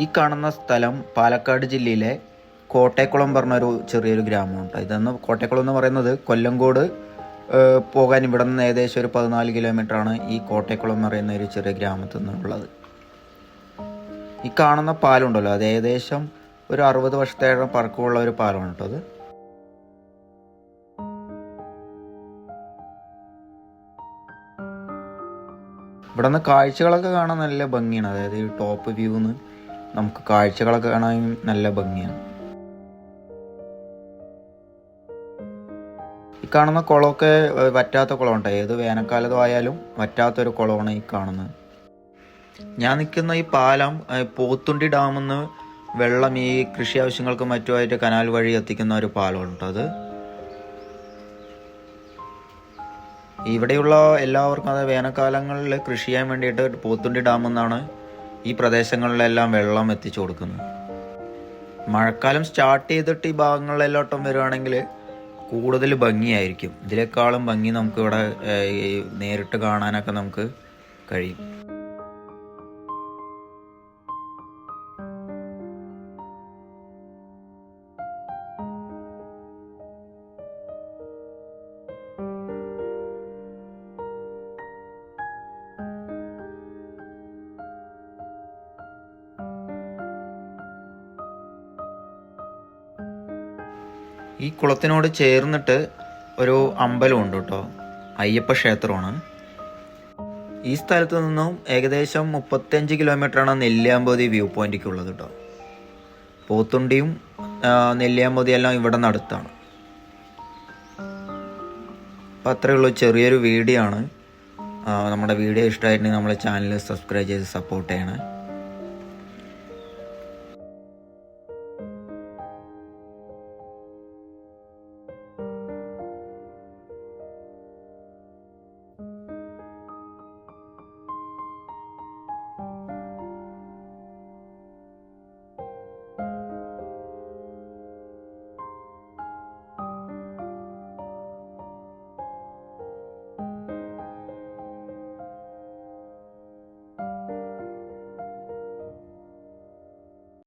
ഈ കാണുന്ന സ്ഥലം പാലക്കാട് ജില്ലയിലെ കോട്ടേക്കുളം പറഞ്ഞൊരു ചെറിയൊരു ഗ്രാമമുണ്ട്. ഇതെന്ന് കോട്ടേക്കുളം എന്ന് പറയുന്നത് കൊല്ലങ്കോട് പോകാൻ ഇവിടെ നിന്ന് ഏകദേശം ഒരു 14 കിലോമീറ്ററാണ് ഈ കോട്ടേക്കുളം എന്ന് പറയുന്ന ഒരു ചെറിയ ഗ്രാമത്തിൽ നിന്നുള്ളത്. ഈ കാണുന്ന പാലമുണ്ടല്ലോ, അത് ഏകദേശം ഒരു 60 വർഷത്തേറെ പഴക്കമുള്ള ഒരു പാലമാണ് കേട്ടോ അത്. ഇവിടെ നിന്ന് കാഴ്ചകളൊക്കെ കാണാൻ നല്ല ഭംഗിയാണ്. അതായത് ഈ ടോപ്പ് വ്യൂന്ന് നമുക്ക് കാഴ്ചകളൊക്കെ കാണാൻ നല്ല ഭംഗിയാണ്. ഈ കാണുന്ന കുളമൊക്കെ വറ്റാത്ത കുളമുണ്ട്. ഏത് വേനൽക്കാലത്തും ആയാലും വറ്റാത്തൊരു കുളമാണ് ഈ കാണുന്നത്. ഞാൻ നിൽക്കുന്ന ഈ പാലം പോത്തുണ്ടി ഡാമിൽ നിന്ന് വെള്ളം ഈ കൃഷി ആവശ്യങ്ങൾക്ക് മറ്റുമായിട്ട് കനാൽ വഴി എത്തിക്കുന്ന ഒരു പാലമുണ്ട്. അത് ഇവിടെയുള്ള എല്ലാവർക്കും അത് വേനൽക്കാലങ്ങളിൽ കൃഷി ചെയ്യാൻ വേണ്ടിയിട്ട് പോത്തുണ്ടി ഡാമിൽ നിന്നാണ് ഈ പ്രദേശങ്ങളിലെല്ലാം വെള്ളം എത്തിച്ചു കൊടുക്കുന്നത്. മഴക്കാലം സ്റ്റാർട്ട് ചെയ്തിട്ട് ഈ ഭാഗങ്ങളിലെല്ലോട്ടം വരുവാണെങ്കിൽ കൂടുതൽ ഭംഗിയായിരിക്കും. ഇതിനേക്കാളും ഭംഗി നമുക്കിവിടെ നേരിട്ട് കാണാനൊക്കെ നമുക്ക് കഴിയും. ഈ കുളത്തിനോട് ചേർന്നിട്ട് ഒരു അമ്പലമുണ്ട് കേട്ടോ, അയ്യപ്പ ക്ഷേത്രമാണ്. ഈ സ്ഥലത്ത് നിന്നും ഏകദേശം 35 കിലോമീറ്ററാണ് നെല്ലിയാമ്പതി വ്യൂ പോയിന്റിക്കുള്ളത് കേട്ടോ. പോത്തുണ്ടിയും നെല്ലിയാമ്പതി എല്ലാം ഇവിടെ അടുത്താണ്. അപ്പം അത്രയേ ഉള്ളൂ, ചെറിയൊരു വീഡിയോ ആണ്. നമ്മുടെ വീഡിയോ ഇഷ്ടമായിട്ടുണ്ടെങ്കിൽ നമ്മളെ ചാനൽ സബ്സ്ക്രൈബ് ചെയ്ത് സപ്പോർട്ട് ചെയ്യണേ.